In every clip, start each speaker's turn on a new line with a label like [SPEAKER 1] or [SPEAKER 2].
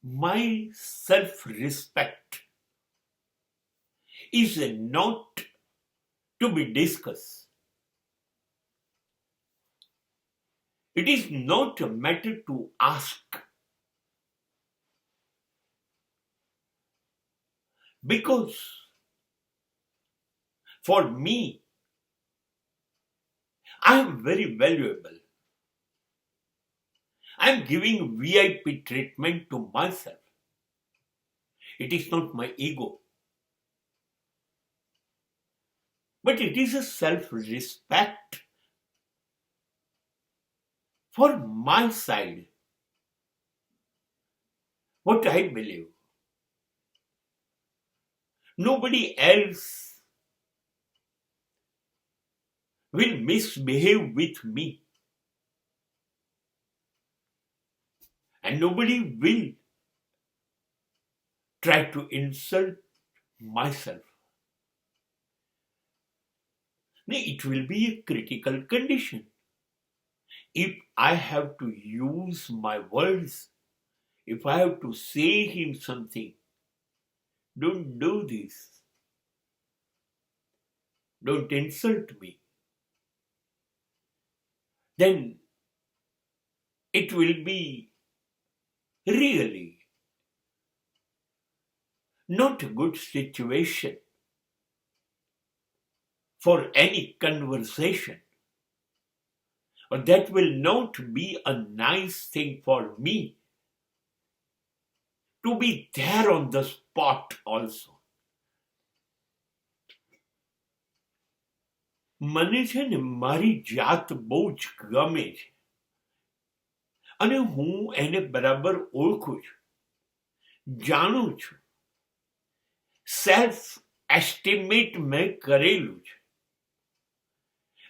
[SPEAKER 1] My self-respect is not to be discussed. It is not a matter to ask. Because for me, I am very valuable. I am giving VIP treatment to myself. It is not my ego. But it is a self-respect for my side. What I believe. Nobody else will misbehave with me. And nobody will try to insult myself. It will be a critical condition. If I have to use my words, if I have to say him something, don't do this. Don't insult me. Then it will be really not a good situation for any conversation. Or that will not be a nice thing for me to be there on the spot also. મને છે ને મારી જાત બહુ જ ગમે છે અને હું એને બરાબર ઓળખું છું, જાણું છું. સેલ્ફ એસ્ટિમેટ મેં કરેલું છે.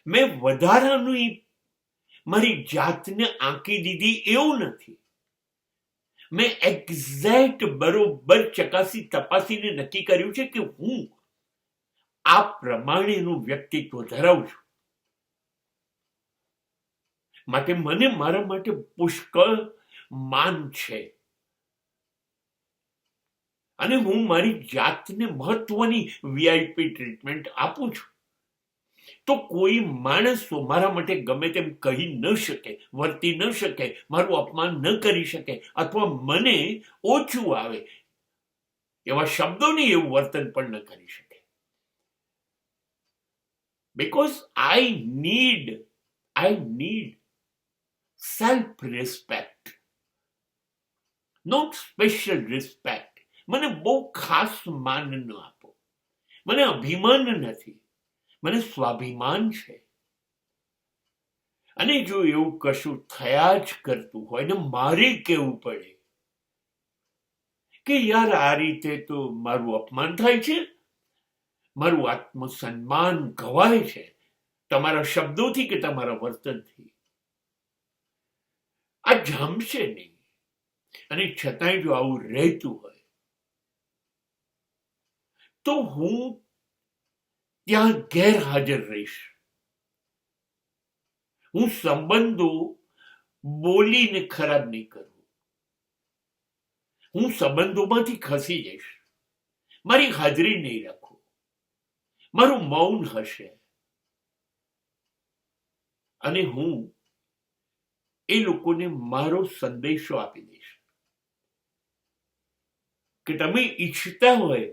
[SPEAKER 1] મેં વધારાનું મારી જાતને આંકી દીધી એવું નથી. મેં એક્ઝેક્ટ બરોબર ચકાસી તપાસીને નક્કી કર્યું છે કે હું આ પ્રમાણેનું વ્યક્તિત્વ ધરાવું છું. માટે મને મારા માટે પુષ્કળ માન છે અને હું મારી જાતને મહત્વની વીઆઈપી ટ્રીટમેન્ટ આપું છું. તો કોઈ માણસો મારા માટે ગમે તેમ કહી ન શકે, વર્તી ન શકે, મારું અપમાન ન કરી શકે અથવા મને ઓછું આવે એવા શબ્દોની એવું વર્તન પણ ન કરી શકે. Because I need self-respect, not special respect. મને બહુ ખાસ માન ન આપો. મને અભિમાન નથી, મને સ્વાભિમાન છે. અને જો એવું કશું થયા જ કરતું હોય ને મારે કહેવું પડે કે યાર આ રીતે તો મારું અપમાન થાય છે, મારું આત્મસન્માન ઘવાય છે તમારા શબ્દોથી કે તમારા વર્તનથી, આ જમશે નહીં. અને છતાંય જો આવું રહેતું હોય તો હું ત્યાં ગેરહાજર રહીશ. હું સંબંધો બોલીને ખરાબ નહીં કરું. હું સંબંધોમાંથી ખસી જઈશ. મારી હાજરી નહીં રાખું. મારું મૌન હશે. અને હું એ લોકોને મારો સંદેશો આપી દઈશ કે તમે ઈચ્છતા હોય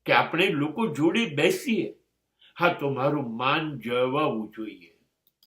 [SPEAKER 1] કે આપણે લોકો જોડે બેસીએ, હા તો મારું માન જળવાવું જોઈએ.